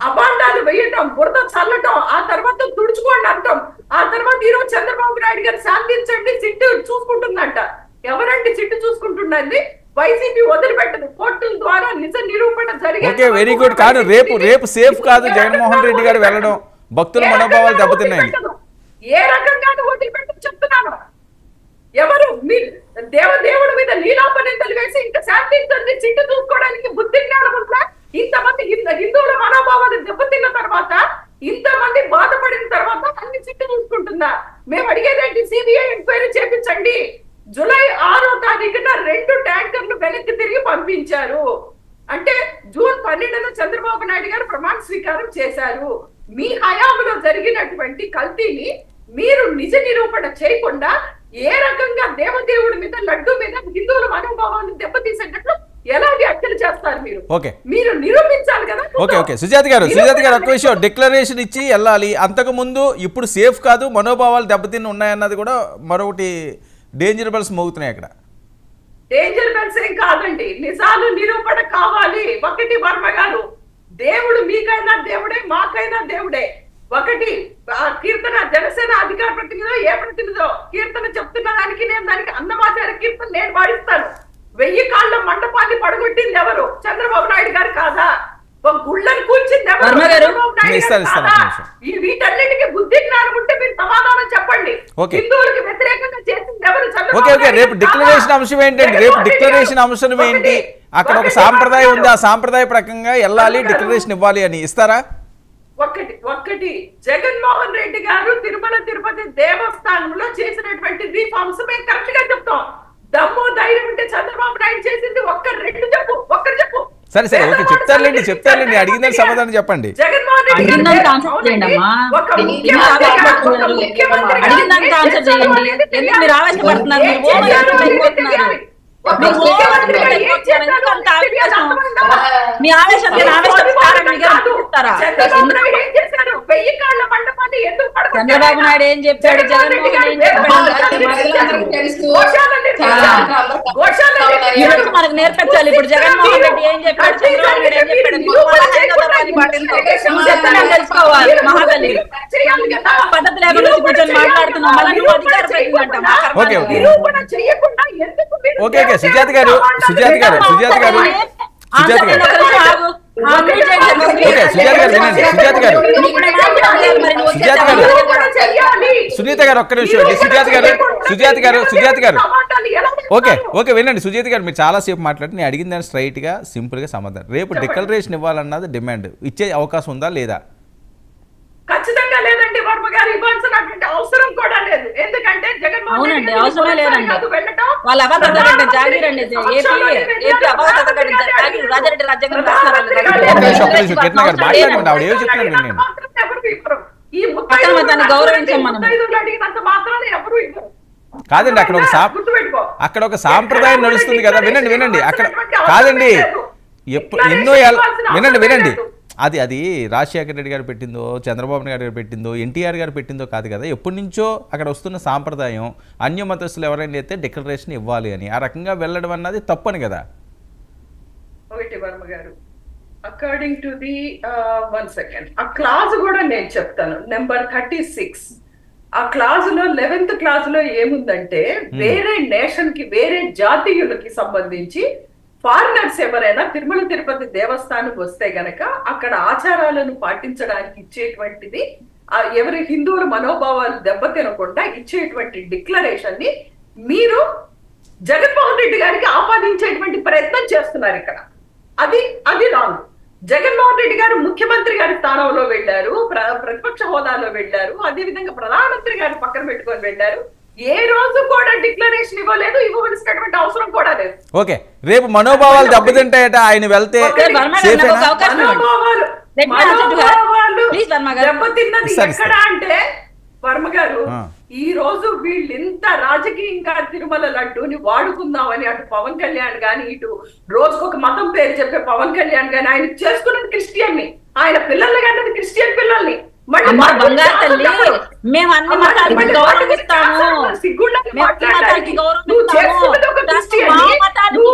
అబాండాలు వేయటం, బురద చల్లటం, ఆ తర్వాత తుడుచుకోండి అంటాం. ఆ తర్వాత ఈరోజు చంద్రబాబు నాయుడు గారు శాంతించండి, సిట్టు చూసుకుంటుందంట. ఎవరంటే సిట్టు చూసుకుంటుందండి? వైసీపీ వదిలిపెట్టదు. కోర్టుల ద్వారా నిజ నిరూపణ జరిగే. Okay, very good. కాదు రేపు సేఫ్ కాదు జగన్మోహన్ రెడ్డి గారు వెళ్ళడం, భక్తుల మనోభావాలు దెబ్బతిన్నాయి. ఏ రకంగానూ వదిలిపెట్టదు చెప్తున్నాను. ఎవరు మీ దేవుడి మీద లీలాపనిందలు వేసి ఇంకా శాంతించండి, సిట్టు చూసుకోవడానికి బుద్ధి జ్ఞానం ఉందా? ఇంతమంది హిందువుల మనోభావాలు దెబ్బతిన్న తర్వాత, ఇంతమంది బాధపడిన తర్వాత అన్ని సిట్టు చూసుకుంటుందా? మేము అడిగేదేంటి? సిబిఐ ఎంక్వైరీ చేపించండి. జూలై 6వ తారీఖున 2 ట్యాంకర్లు వెనక్కి తిరిగి పంపించారు. అంటే జూన్ 12న చంద్రబాబు నాయుడు గారు ప్రమాణ స్వీకారం చేశారు. మీ హయాంలో జరిగినటువంటి కల్తీని మీరు నిజ నిరూపణ చేయకుండా ఏ రకంగా దేవదేవుడి మీద, లడ్డు మీద హిందువుల మనోభావాలను దెబ్బతీసేటట్లు ఎలా వ్యాఖ్యలు చేస్తారు మీరు? ఓకే, మీరు నిరూపించాలి కదా. ఓకే సుజాత గారు ఒక్క విషయం, డిక్లరేషన్ ఇచ్చి వెళ్ళాలి. అంతకు ముందు ఇప్పుడు సేఫ్ కాదు, మనోభావాలు దెబ్బతిని ఉన్నాయన్నది కూడా మరొకటి డేంజర్ బెల్స్ మోగుతున్నాయి అక్కడ. డేంజర్ బెల్స్ ఏం కాదండి, నిజాలు నిరూపణ కావాలి. ఒకటి వర్మ గారు, దేవుడు మీకైనా దేవుడే, మాకైనా దేవుడే. ఒకటి కీర్తన, జనసేన అధికార ప్రతినిధో ఏ ప్రతినిధో కీర్తన చెప్తున్న దానికి నేను దానికి అన్నమాచార్య కీర్తన నేను పాడిస్తాను. 1000 కాళ్ళ మండపాన్ని పడగొట్టింది ఎవరు? చంద్రబాబు నాయుడు గారు కాదా? ఒక గుళ్ళని కూల్చింది ఎవరు? చంద్రబాబు నాయుడు గారు కాదా? ఈ వీటన్నిటికీ బుద్ధి జ్ఞానం ఉంటే మీరు సమాధానం చెప్పండి. హిందువులకు వ్యతిరేకంగా చేసింది ఎవరు? ఓకే, రేపు డిక్లరేషన్ అంశం ఏంటండి? రేపు డిక్లరేషన్ అంశం ఏంటి? అక్కడ ఒక సాంప్రదాయం ఉంది, ఆ సాంప్రదాయ ప్రకంగా వెళ్ళాలి, డిక్లరేషన్ ఇవ్వాలి అని ఇస్తారా? ఒక్కటి జగన్మోహన్ రెడ్డి గారు తిరుమల తిరుపతి దేవస్థానంలో చేసినటువంటి రిఫార్మ్స్ మేము కరెక్ట్ గా చెప్తాం. దమ్ము ధైర్యం ఉంటే చంద్రబాబు నాయుడు చేసింది ఒక్కటి చెప్పు. సరే ఓకే, చెప్తారులేండి. అడిగిందని సమాధానం చెప్పండి. జగన్మోహన్ రెడ్డి చంద్రబాబు నాయుడు ఏం చెప్పాడు, జగన్మోహన్ ఏం చెప్పాడు మనకు నేర్పించాలి. ఇప్పుడు జగన్మోహన్ రెడ్డి ఏం చెప్పాడు, చంద్రబాబు నాయుడు ఏం చెప్పాడు తెలుసుకోవాలి. మహాతల్లి పద్ధతి లేకుండా కూర్చొని మాట్లాడుతున్నాం. మళ్ళీ నువ్వు అధికార ఓకే సుజాత గారు సునీత గారు ఒక్క నిమిషం. సుజాత గారు ఓకే వినండి. సుజాత గారు మీరు చాలాసేపు మాట్లాడి నేను అడిగిన దాన్ని స్ట్రైట్ గా సింపుల్ గా సమాధానం. రేపు డిక్లరేషన్ ఇవ్వాలన్నది డిమాండ్, ఇచ్చే అవకాశం ఉందా లేదా? ఖచ్చితంగా లేదండి వర్మ గారు, ఇవ్వాల్సినటువంటి అవసరం కూడా లేదు. ఎందుకంటే జగన్మోహన్ రెడ్డి అవసరం లేదండి. వాళ్ళ అబద్ధం జాగిరండి. ఏపీ అబద్ధం జాగిరి రాజారెడ్డి రాజ్యాంగం గౌరవించాం మనం. కాదండి, అక్కడ ఒక సాంప్రదాయం నడుస్తుంది కదా. వినండి అక్కడ కాదండి, ఎన్నో వినండి అది రాజశేఖర రెడ్డి గారు పెట్టిందో, చంద్రబాబు నాయుడు గారు పెట్టిందో, ఎన్టీఆర్ గారు పెట్టిందో కాదు కదా. ఎప్పటి నుంచో అక్కడ వస్తున్న సాంప్రదాయం, అన్యమతస్తులు ఎవరైనా అయితే డిక్లరేషన్ ఇవ్వాలి అని, ఆ రకంగా వెళ్ళడం అన్నది తప్పని కదా. ఒకటి వర్మ గారు, అకార్డింగ్ టు ది 1 సెకండ్ ఆ క్లాజ్ కూడా నేను చెప్తాను. నెంబర్ 36 ఆ క్లాజ్ లో 11th క్లాజ్ లో ఏముందంటే, వేరే నేషన్ కి, వేరే జాతీయులకి సంబంధించి ఫారినర్స్ ఎవరైనా తిరుమల తిరుపతి దేవస్థానం వస్తే గనక అక్కడ ఆచారాలను పాటించడానికి ఇచ్చేటువంటిది, ఎవరి హిందువుల మనోభావాలు దెబ్బతినకుండా ఇచ్చేటువంటి డిక్లరేషన్ ని మీరు జగన్మోహన్ రెడ్డి గారికి ఆపాదించేటువంటి ప్రయత్నం చేస్తున్నారు ఇక్కడ. అది రాంగ్. జగన్మోహన్ రెడ్డి గారు ముఖ్యమంత్రి గారి స్థానంలో వెళ్ళారు, ప్రతిపక్ష హోదాలో వెళ్ళారు, అదే విధంగా ప్రధానమంత్రి గారు పక్కన పెట్టుకొని వెళ్ళారు. ఏ రోజు కూడా డిక్లరేషన్ ఇవ్వలేదు, ఇవ్వవలసినటువంటి అవసరం కూడా లేదు. ఓకే, రేపు మనోభావాలు దెబ్బతింటాయట ఆయన వెళ్తే. మనోభావాలు దెబ్బతిన్నది ఎక్కడ అంటే వర్మ గారు, ఈ రోజు వీళ్ళు ఇంత రాజకీయంగా తిరుమల లడ్డూని వాడుకుందామని అటు పవన్ కళ్యాణ్ గాని, ఇటు రోజుకొక మతం పేరు చెప్పే పవన్ కళ్యాణ్ గాని, ఆయన చేసుకున్నది క్రిస్టియన్ని, ఆయన పిల్లల్ని కన్నది క్రిస్టియన్ పిల్లల్ని. బంగారు తల్లి, మేము అన్ని మతాలకి గౌరవిస్తాము,